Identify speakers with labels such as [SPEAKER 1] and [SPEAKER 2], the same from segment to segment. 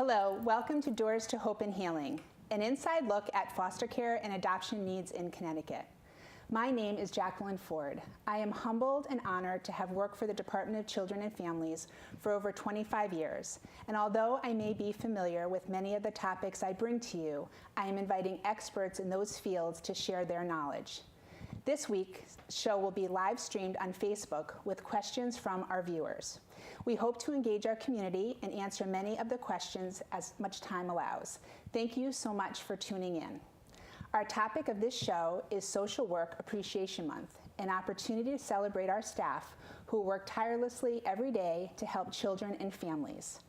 [SPEAKER 1] Hello, welcome to Doors to Hope and Healing, an inside look at foster care and adoption needs in Connecticut. My name is Jacqueline Ford. I am humbled and honored to have worked for the Department of Children and Families for over 25 years. And although I may be familiar with many of the topics I bring to you, I am inviting experts in those fields to share their knowledge. This week's show will be live streamed on Facebook with questions from our viewers. We hope to engage our community and answer many of the questions as much time allows. Thank you so much for tuning in. Our topic of this show is Social Work Appreciation Month, an opportunity to celebrate our staff who work tirelessly every day to help children and families.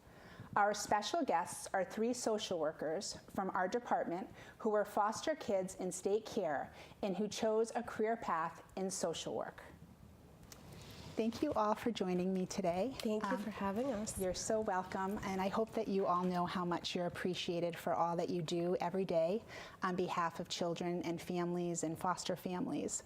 [SPEAKER 1] Our special guests are 3 social workers from our department who were foster kids in state care and who chose a career path in social work. Thank you all for joining me today.
[SPEAKER 2] Thank you for having us.
[SPEAKER 1] You're so welcome, and I hope that you all know how much you're appreciated for all that you do every day on behalf of children and families and foster families.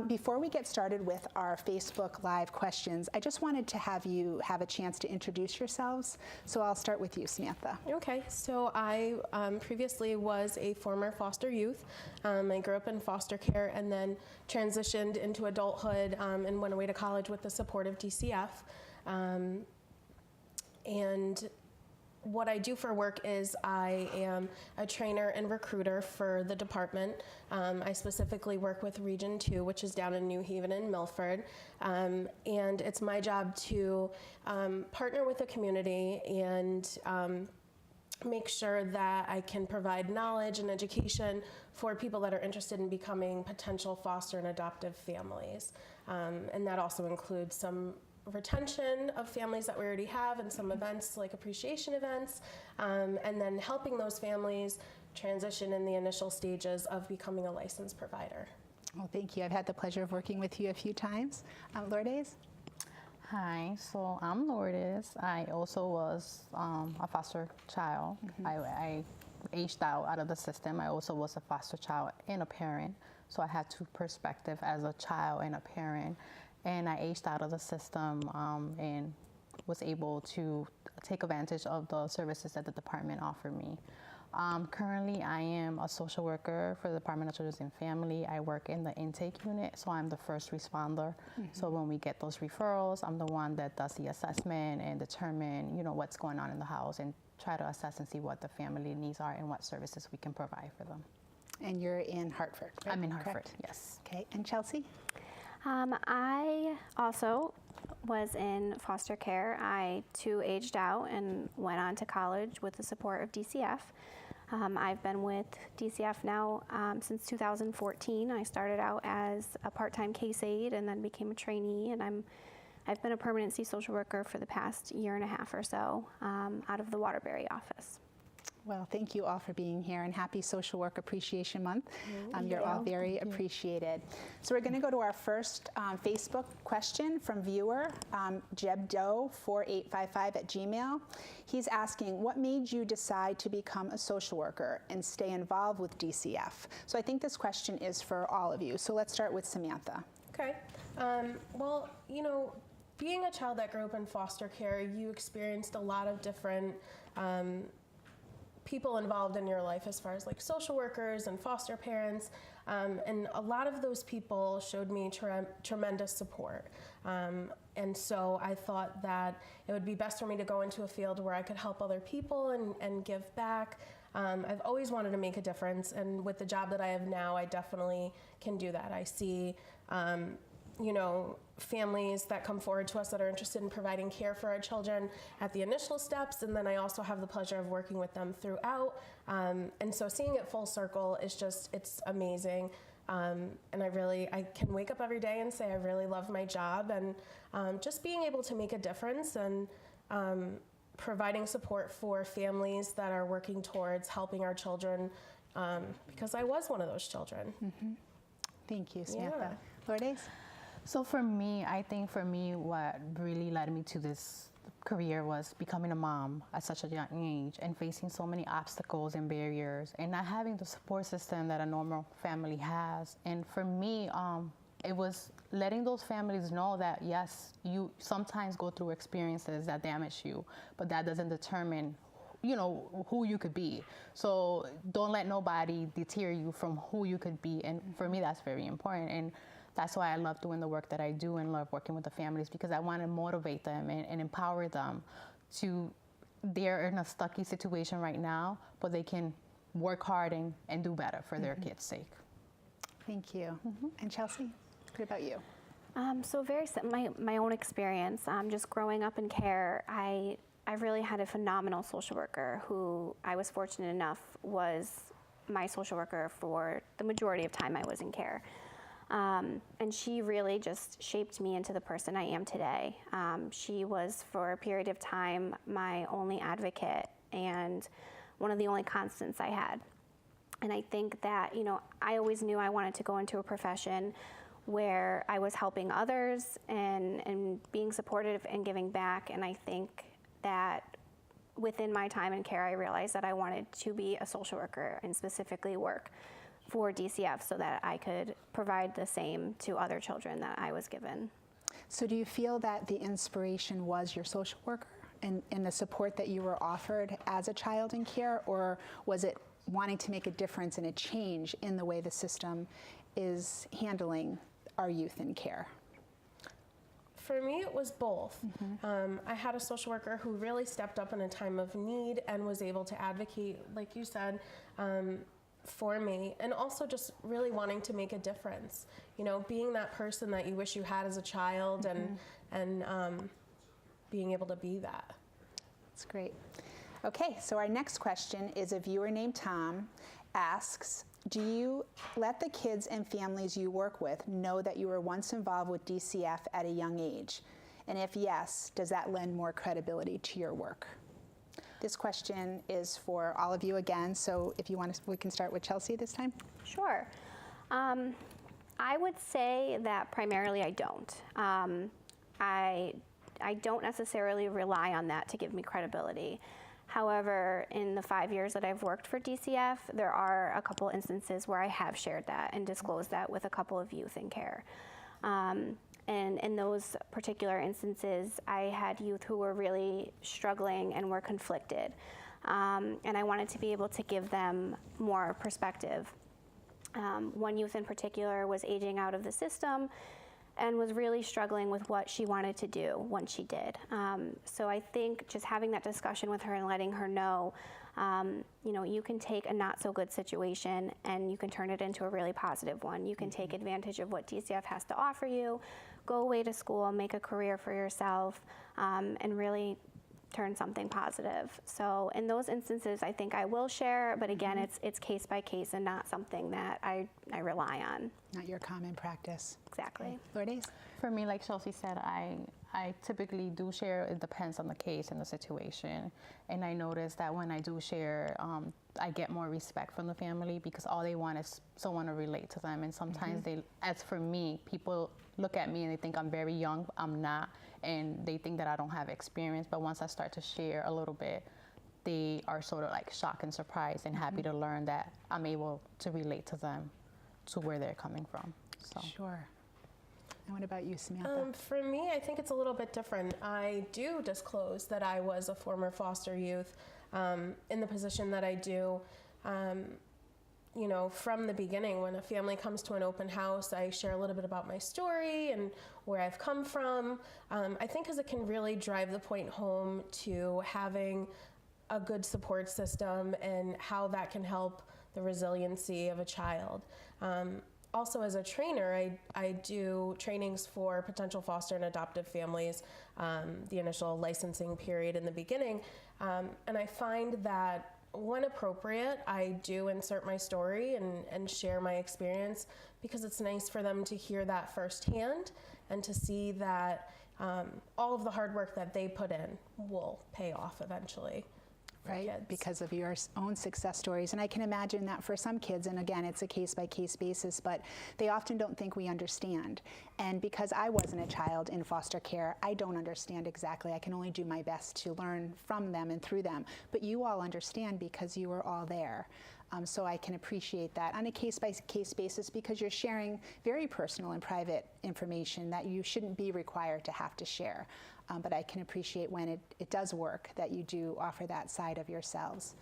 [SPEAKER 1] Before we get started with our Facebook Live questions, I just wanted to have you have a chance to introduce yourselves. So I'll start with you, Samantha.
[SPEAKER 2] Okay, so I previously was a former foster youth. I grew up in foster care and then transitioned into adulthood and went away to college with the support of DCF. And what I do for work is I am a trainer and recruiter for the department. I specifically work with Region 2, which is down in New Haven and Milford. And it's my job to partner with the community and make sure that I can provide knowledge and education for people that are interested in becoming potential foster and adoptive families. And that also includes some retention of families that we already have and some events like appreciation events, and then helping those families transition in the initial stages of becoming a licensed provider.
[SPEAKER 1] Well, thank you. I've had the pleasure of working with you a few times. Lourdes?
[SPEAKER 3] Hi, so I'm Lourdes. I also was a foster child. I aged out of the system. I also was a foster child and a parent. So I had 2 perspectives as a child and a parent. And I aged out of the system and was able to take advantage of the services that the department offered me. Currently, I am a social worker for the Department of Children and Family. I work in the intake unit, so I'm the first responder. So when we get those referrals, I'm the one that does the assessment and determine, what's going on in the house and try to assess and see what the family needs are and what services we can provide for them.
[SPEAKER 1] And you're in Hartford, right?
[SPEAKER 3] I'm in Hartford,
[SPEAKER 1] Correct?
[SPEAKER 3] yes.
[SPEAKER 1] Okay, and Chelsea?
[SPEAKER 4] I also was in foster care. I too aged out and went on to college with the support of DCF. I've been with DCF now since 2014. I started out as a part-time case aide and then became a trainee, and I've been a permanency social worker for the past 1.5 years or so out of the Waterbury office.
[SPEAKER 1] Well, thank you all for being here, and happy Social Work Appreciation Month. You're all very appreciated. So we're going to go to our first Facebook question from viewer jebdo4855@gmail. He's asking, what made you decide to become a social worker and stay involved with DCF? So I think this question is for all of you. So let's start with Samantha.
[SPEAKER 2] Okay. Well, being a child that grew up in foster care, you experienced a lot of different people involved in your life as far as like social workers and foster parents, and a lot of those people showed me tremendous support. And so I thought that it would be best for me to go into a field where I could help other people and give back. I've always wanted to make a difference, and with the job that I have now, I definitely can do that. I see families that come forward to us that are interested in providing care for our children at the initial steps, and then I also have the pleasure of working with them throughout. And so seeing it full circle is it's amazing. And I can wake up every day and say I really love my job, and just being able to make a difference and providing support for families that are working towards helping our children, because I was one of those children.
[SPEAKER 1] Thank you, Samantha.
[SPEAKER 2] Yeah.
[SPEAKER 1] Lourdes?
[SPEAKER 3] So for me, I think what really led me to this career was becoming a mom at such a young age and facing so many obstacles and barriers and not having the support system that a normal family has. And for me, it was letting those families know that, yes, you sometimes go through experiences that damage you, but that doesn't determine who you could be. So don't let nobody deter you from who you could be. And for me, that's very important. And that's why I love doing the work that I do and love working with the families, because I want to motivate them and empower them to, they're in a stucky situation right now, but they can work hard and do better for their kids' sake.
[SPEAKER 1] Thank you. And Chelsea, what about you?
[SPEAKER 4] So my own experience, just growing up in care, I really had a phenomenal social worker who I was fortunate enough was my social worker for the majority of time I was in care. And she really just shaped me into the person I am today. She was, for a period of time, my only advocate and one of the only constants I had. And I think that, I always knew I wanted to go into a profession where I was helping others and being supportive and giving back. And I think that within my time in care, I realized that I wanted to be a social worker and specifically work for DCF so that I could provide the same to other children that I was given.
[SPEAKER 1] So do you feel that the inspiration was your social worker and the support that you were offered as a child in care, or was it wanting to make a difference and a change in the way the system is handling our youth in care?
[SPEAKER 2] For me, it was both. I had a social worker who really stepped up in a time of need and was able to advocate, like you said, for me, and also just really wanting to make a difference. Being that person that you wish you had as a child, and being able to be that.
[SPEAKER 1] That's great. Okay, so our next question is a viewer named Tom asks, do you let the kids and families you work with know that you were once involved with DCF at a young age? And if yes, does that lend more credibility to your work? This question is for all of you again, so if you want to, we can start with Chelsea this time.
[SPEAKER 4] Sure. I would say that primarily I don't. I don't necessarily rely on that to give me credibility. However, in the 5 years that I've worked for DCF, there are a couple instances where I have shared that and disclosed that with a couple of youth in care. And in those particular instances, I had youth who were really struggling and were conflicted. And I wanted to be able to give them more perspective. One youth in particular was aging out of the system and was really struggling with what she wanted to do once she did. So I think just having that discussion with her and letting her know, you can take a not so good situation and you can turn it into a really positive one. You can take advantage of what DCF has to offer you, go away to school, make a career for yourself, and really turn something positive. So in those instances, I think I will share, but again, it's case by case and not something that I rely on.
[SPEAKER 1] Not your common practice.
[SPEAKER 4] Exactly.
[SPEAKER 1] Okay. Lourdes?
[SPEAKER 3] For me, like Chelsea said, I typically do share. It depends on the case and the situation. And I notice that when I do share, I get more respect from the family because all they want is someone to relate to them. And sometimes as for me, people look at me and they think I'm very young. I'm not. And they think that I don't have experience. But once I start to share a little bit, they are sort of like shocked and surprised and happy to learn that I'm able to relate to them, to where they're coming from. So.
[SPEAKER 1] Sure. And what about you, Samantha?
[SPEAKER 2] For me, I think it's a little bit different. I do disclose that I was a former foster youth in the position that I do. From the beginning, when a family comes to an open house, I share a little bit about my story and where I've come from. I think because it can really drive the point home to having a good support system and how that can help the resiliency of a child. Also, as a trainer, I do trainings for potential foster and adoptive families, the initial licensing period in the beginning. And I find that when appropriate, I do insert my story and share my experience because it's nice for them to hear that firsthand and to see that all of the hard work that they put in will pay off eventually.
[SPEAKER 1] Right,
[SPEAKER 2] kids.
[SPEAKER 1] Because of your own success stories. And I can imagine that for some kids, and again, it's a case-by-case basis, but they often don't think we understand. And because I wasn't a child in foster care, I don't understand exactly. I can only do my best to learn from them and through them. But you all understand because you were all there. So I can appreciate that on a case-by-case basis, because you're sharing very personal and private information that you shouldn't be required to have to share. But I can appreciate when it does work, that you do offer that side of yourselves.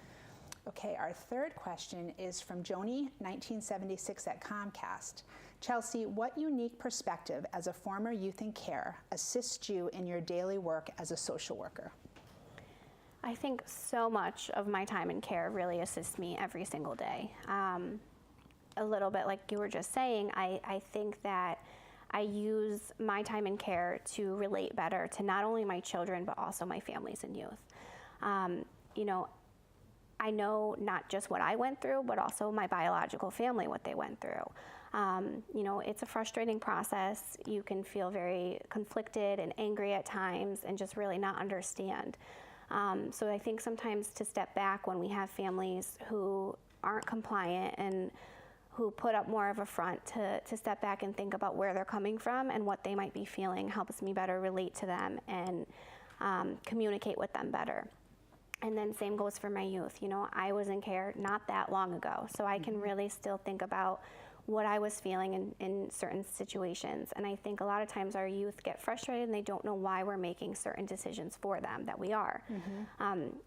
[SPEAKER 1] Okay, our third question is from Joni, 1976 at Comcast. Chelsea, what unique perspective as a former youth in care assists you in your daily work as a social worker?
[SPEAKER 4] I think so much of my time in care really assists me every single day. A little bit like you were just saying, I think that I use my time in care to relate better to not only my children, but also my families and youth. You know, I know not just what I went through, but also my biological family, what they went through. You know, it's a frustrating process. You can feel very conflicted and angry at times and just really not understand. So I think sometimes to step back when we have families who aren't compliant and who put up more of a front, to step back and think about where they're coming from and what they might be feeling helps me better relate to them and communicate with them better. And then same goes for my youth. You know, I was in care not that long ago, so I can really still think about what I was feeling in certain situations. And I think a lot of times our youth get frustrated and they don't know why we're making certain decisions for them that we are.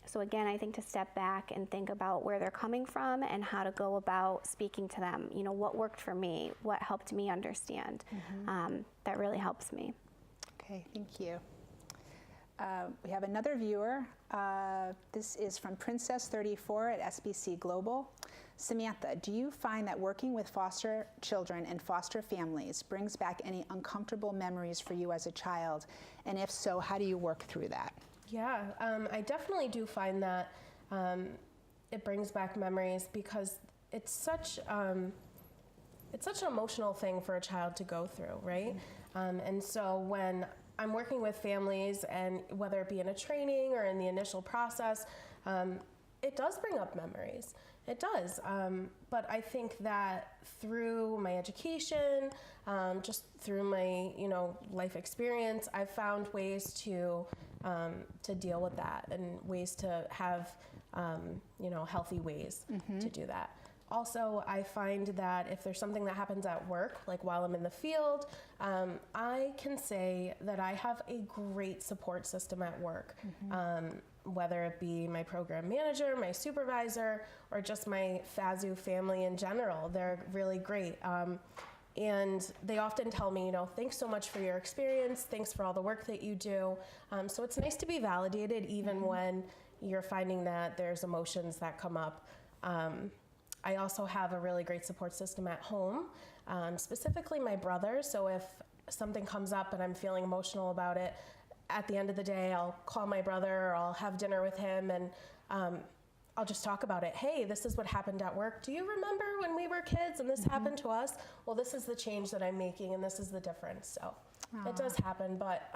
[SPEAKER 4] So again, I think to step back and think about where they're coming from and how to go about speaking to them. You know, what worked for me, what helped me understand. That really helps me.
[SPEAKER 1] Okay, thank you. We have another viewer. This is from Princess34 at SBC Global. Samantha, do you find that working with foster children and foster families brings back any uncomfortable memories for you as a child? And if so, how do you work through that?
[SPEAKER 2] Yeah, I definitely do find that it brings back memories because it's such an emotional thing for a child to go through, right? And so when I'm working with families, and whether it be in a training or in the initial process, it does bring up memories. It does. But I think that through my education, just through my life experience, I've found ways to deal with that and ways to have healthy ways to do that. Also, I find that if there's something that happens at work, like while I'm in the field, I can say that I have a great support system at work, whether it be my program manager, my supervisor, or just my FASU family in general. They're really great. And they often tell me, thanks so much for your experience, thanks for all the work that you do. So it's nice to be validated even when you're finding that there's emotions that come up. I also have a really great support system at home, specifically my brother. So if something comes up and I'm feeling emotional about it, at the end of the day, I'll call my brother or I'll have dinner with him and I'll just talk about it. Hey, this is what happened at work. Do you remember when we were kids and this happened to us? Well, this is the change that I'm making and this is the difference. So it does happen, but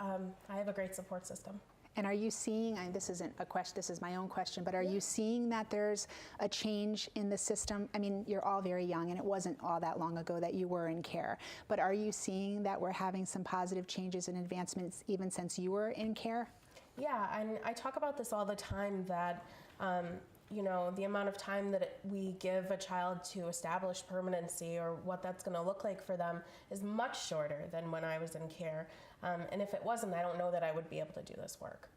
[SPEAKER 2] I have a great support system.
[SPEAKER 1] And are you seeing, this isn't a question, this is my own question, but are you seeing that there's a change in the system? I mean, you're all very young and it wasn't all that long ago that you were in care, but are you seeing that we're having some positive changes and advancements even since you were in care?
[SPEAKER 2] Yeah, and I talk about this all the time that, the amount of time that we give a child to establish permanency or what that's going to look like for them is much shorter than when I was in care. And if it wasn't, I don't know that I would be able to do this work,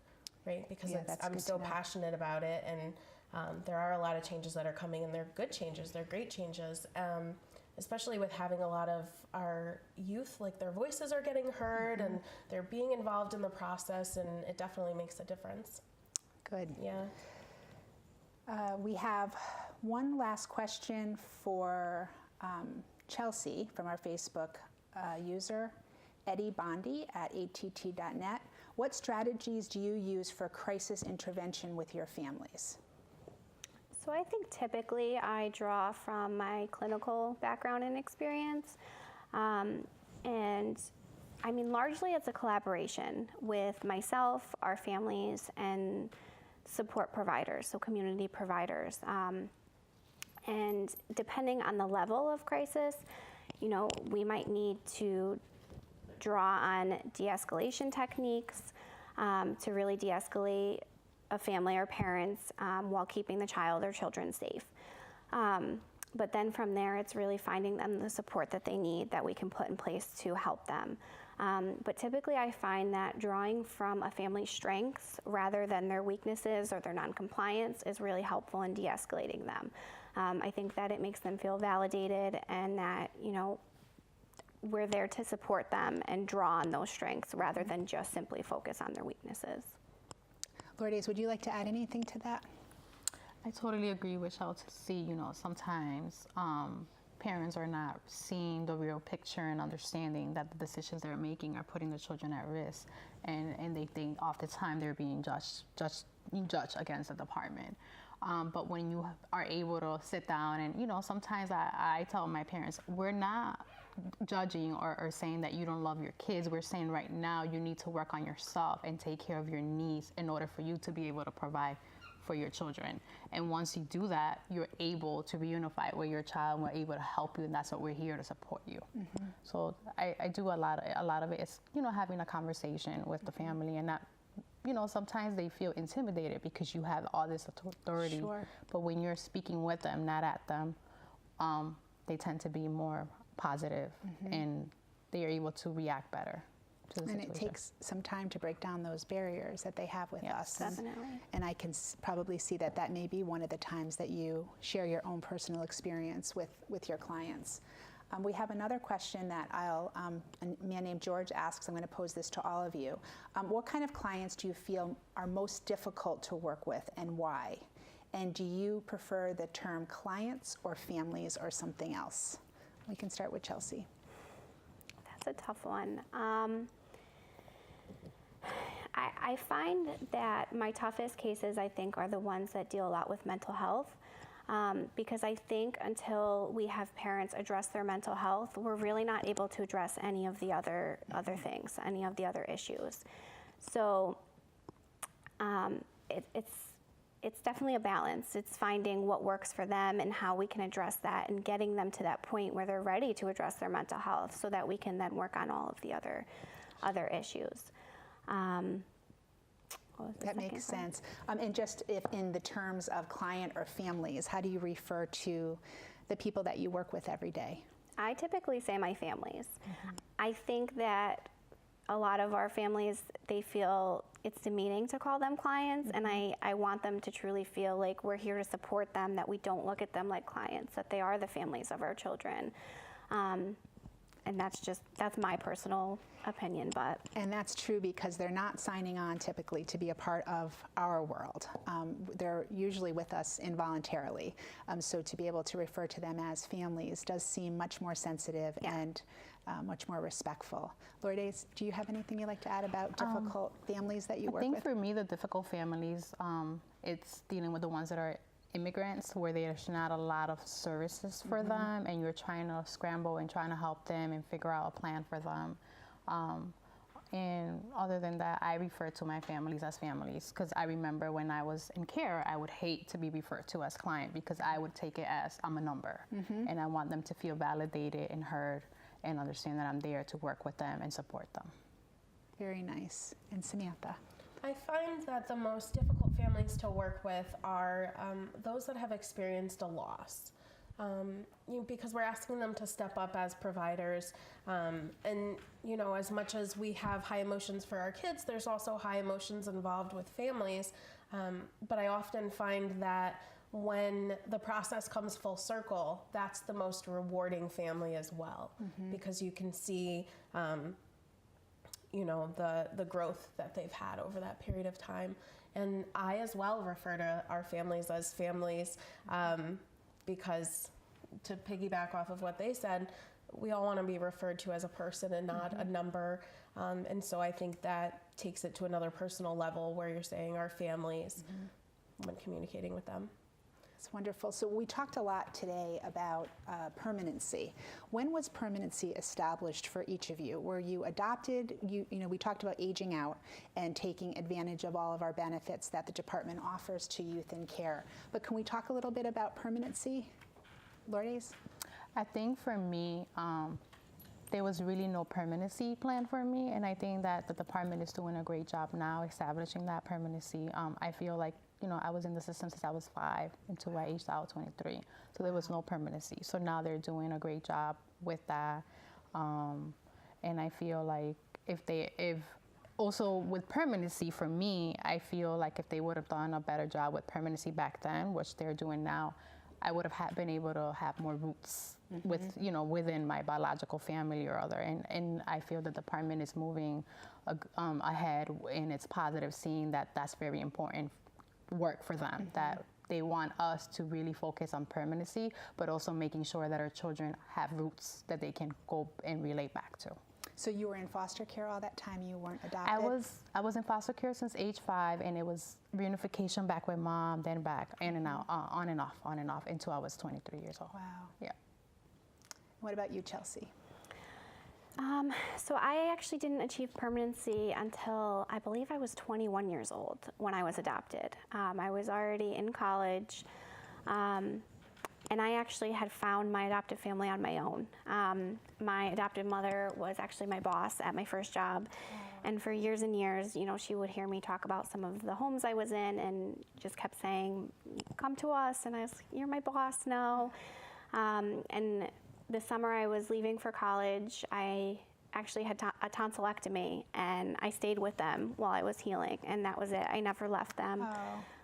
[SPEAKER 2] right? Because I'm so passionate about it, and there are a lot of changes that are coming, and they're good changes, they're great changes, especially with having a lot of our youth, like their voices are getting heard, and they're being involved in the process, and it definitely makes a difference.
[SPEAKER 1] Good.
[SPEAKER 2] Yeah.
[SPEAKER 1] We have one last question for Chelsea from our Facebook user, Eddie Bondi at att.net. What strategies do you use for crisis intervention with your families?
[SPEAKER 4] So I think typically I draw from my clinical background and experience. And I mean, largely it's a collaboration with myself, our families, and support providers, so community providers. And depending on the level of crisis, we might need to draw on de-escalation techniques to really de-escalate a family or parents while keeping the child or children safe. But then from there, it's really finding them the support that they need that we can put in place to help them. But typically I find that drawing from a family's strengths rather than their weaknesses or their non-compliance is really helpful in de-escalating them. I think that it makes them feel validated and that, you know, we're there to support them and draw on those strengths rather than just simply focus on their weaknesses.
[SPEAKER 1] Lourdes, would you like to add anything to that?
[SPEAKER 3] I totally agree with Chelsea. You know, sometimes parents are not seeing the real picture and understanding that the decisions they're making are putting the children at risk, and they think oftentimes they're being judged against the department. But when you are able to sit down and, you know, sometimes I tell my parents, we're not judging or saying that you don't love your kids. We're saying right now you need to work on yourself and take care of your needs in order for you to be able to provide for your children. And once you do that, you're able to be unified with your child, and we're able to help you, and that's what we're here to support you. So I do a lot of it is, you know, having a conversation with the family, and not, you know, sometimes they feel intimidated because you have all this authority.
[SPEAKER 1] Sure.
[SPEAKER 3] But when you're speaking with them, not at them, they tend to be more positive, and they are able to react better to the
[SPEAKER 1] And
[SPEAKER 3] situation.
[SPEAKER 1] it takes some time to break down those barriers that they have with us. And-
[SPEAKER 4] Definitely.
[SPEAKER 1] And I can probably see that that may be one of the times that you share your own personal experience with your clients. We have another question that a man named George asks. I'm going to pose this to all of you. What kind of clients do you feel are most difficult to work with, and why? And do you prefer the term clients or families or something else? We can start with Chelsea.
[SPEAKER 4] That's a tough one. I find that my toughest cases, I think, are the ones that deal a lot with mental health. Because I think until we have parents address their mental health, we're really not able to address any of the other things, any of the other issues. So it's definitely a balance. It's finding what works for them and how we can address that, and getting them to that point where they're ready to address their mental health, so that we can then work on all of the other issues. What was the
[SPEAKER 1] That
[SPEAKER 4] second
[SPEAKER 1] makes
[SPEAKER 4] part?
[SPEAKER 1] sense. And just if in the terms of client or families, how do you refer to the people that you work with every day?
[SPEAKER 4] I typically say my families. I think that a lot of our families, they feel it's demeaning to call them clients, and I want them to truly feel like we're here to support them, that we don't look at them like clients, that they are the families of our children. And that's my personal opinion, but.
[SPEAKER 1] And that's true because they're not signing on typically to be a part of our world. They're usually with us involuntarily. So to be able to refer to them as families does seem much more sensitive and much more respectful. Lourdes, do you have anything you'd like to add about difficult families that you work
[SPEAKER 3] I think
[SPEAKER 1] with?
[SPEAKER 3] for me, the difficult families, it's dealing with the ones that are immigrants, where there's not a lot of services for them, and you're trying to scramble and trying to help them and figure out a plan for them. And other than that, I refer to my families as families, because I remember when I was in care, I would hate to be referred to as client, because I would take it as I'm a number, and I want them to feel validated and heard and understand that I'm there to work with them and support them.
[SPEAKER 1] Very nice. And Samantha?
[SPEAKER 2] I find that the most difficult families to work with are those that have experienced a loss. Because we're asking them to step up as providers. And, you know, as much as we have high emotions for our kids, there's also high emotions involved with families. But I often find that when the process comes full circle, that's the most rewarding family as well, because you can see you know, the growth that they've had over that period of time. And I as well refer to our families as families, because to piggyback off of what they said, we all want to be referred to as a person and not a number. And so I think that takes it to another personal level where you're saying our families when communicating with them.
[SPEAKER 1] That's wonderful. So we talked a lot today about permanency. When was permanency established for each of you? Were you adopted? You know, we talked about aging out and taking advantage of all of our benefits that the department offers to youth in care. But can we talk a little bit about permanency? Lourdes?
[SPEAKER 3] I think for me, there was really no permanency plan for me, and I think that the department is doing a great job now establishing that permanency. I feel like, you know, I was in the system since I was 5 until I aged out 23, so there was no permanency. So now they're doing a great job with that, and I feel like if also with permanency for me, I feel like if they would have done a better job with permanency back then, which they're doing now, I would have been able to have more roots with, you know, within my biological family or other. And I feel the department is moving ahead, and it's positive, seeing that that's very important work for them, that they want us to really focus on permanency, but also making sure that our children have roots that they can go and relate back to.
[SPEAKER 1] So you were in foster care all that time? You weren't adopted?
[SPEAKER 3] I was in foster care since age 5, and it was reunification back with mom, then back in and out, on and off until I was 23 years old.
[SPEAKER 1] Wow.
[SPEAKER 3] Yeah.
[SPEAKER 1] What about you, Chelsea?
[SPEAKER 4] So I actually didn't achieve permanency until I believe I was 21 years old when I was adopted. I was already in college, and I actually had found my adoptive family on my own. My adoptive mother was actually my boss at my first job, and for years and years, you know, she would hear me talk about some of the homes I was in and just kept saying, "Come to us," and I was like, "You're my boss, no." And the summer I was leaving for college, I actually had a tonsillectomy, and I stayed with them while I was healing, and that was it. I never left them.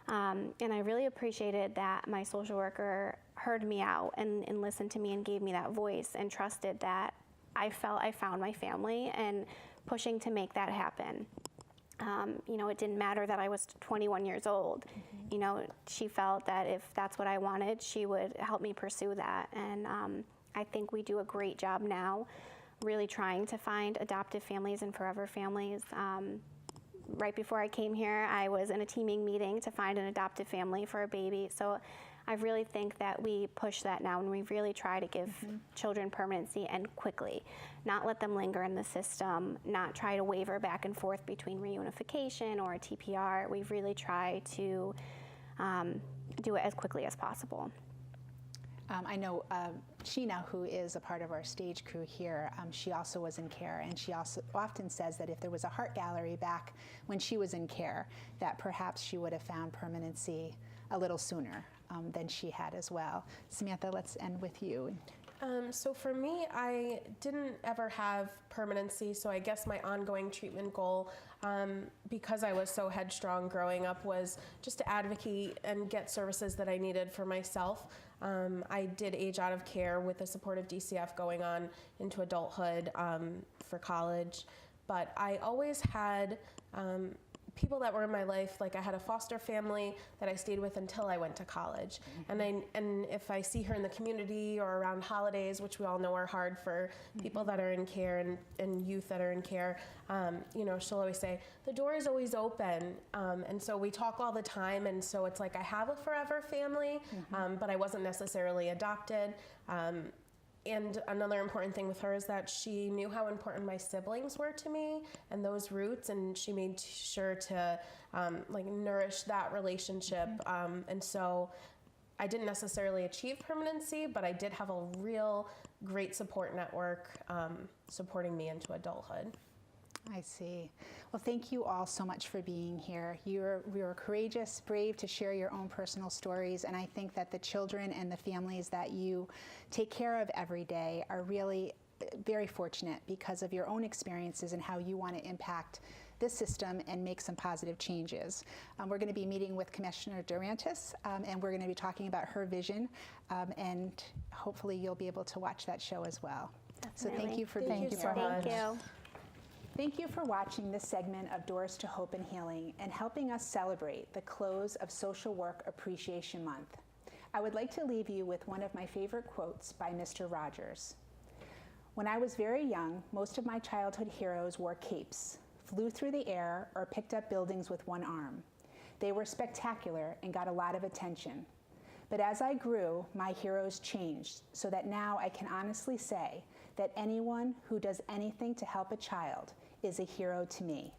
[SPEAKER 4] And I really appreciated that my social worker heard me out and listened to me and gave me that voice and trusted that I felt I found my family and pushing to make that happen. You know, it didn't matter that I was 21 years old. You know, she felt that if that's what I wanted, she would help me pursue that. And I think we do a great job now really trying to find adoptive families and forever families. Right before I came here, I was in a teaming meeting to find an adoptive family for a baby. So I really think that we push that now, and we really try to give children permanency and quickly, not let them linger in the system, not try to waver back and forth between reunification or a TPR. We really try to do it as quickly as possible.
[SPEAKER 1] I know Sheena, who is a part of our stage crew here, she also was in care, and she also often says that if there was a heart gallery back when she was in care, that perhaps she would have found permanency a little sooner than she had as well. Samantha, let's end with you.
[SPEAKER 2] So for me, I didn't ever have permanency, so I guess my ongoing treatment goal, because I was so headstrong growing up, was just to advocate and get services that I needed for myself. I did age out of care with the support of DCF going on into adulthood for college, but I always had people that were in my life. Like, I had a foster family that I stayed with until I went to college. And if I see her in the community or around holidays, which we all know are hard for people that are in care and youth that are in care, you know, she'll always say, the door is always open. And so we talk all the time. And so it's like, I have a forever family, but I wasn't necessarily adopted. And another important thing with her is that she knew how important my siblings were to me and those roots, and she made sure to like nourish that relationship. And so I didn't necessarily achieve permanency, but I did have a real great support network supporting me into adulthood.
[SPEAKER 1] I see. Well, thank you all so much for being here. You're courageous, brave to share your own personal stories, and I think that the children and the families that you take care of every day are really very fortunate because of your own experiences and how you want to impact this system and make some positive changes. We're going to be meeting with Commissioner Durantis, and we're going to be talking about her vision, and hopefully you'll be able to watch that show as well.
[SPEAKER 4] Definitely.
[SPEAKER 1] So thank you for being here.
[SPEAKER 4] Thank you.
[SPEAKER 1] Thank you for watching this segment of Doors to Hope and Healing and helping us celebrate the close of Social Work Appreciation Month. I would like to leave you with one of my favorite quotes by Mr. Rogers. When I was very young, most of my childhood heroes wore capes, flew through the air, or picked up buildings with one arm. They were spectacular and got a lot of attention. But as I grew, my heroes changed so that now I can honestly say that anyone who does anything to help a child is a hero to me.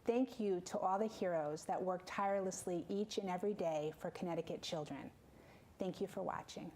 [SPEAKER 1] Thank you to all the heroes that work tirelessly each and every day for Connecticut children. Thank you for watching.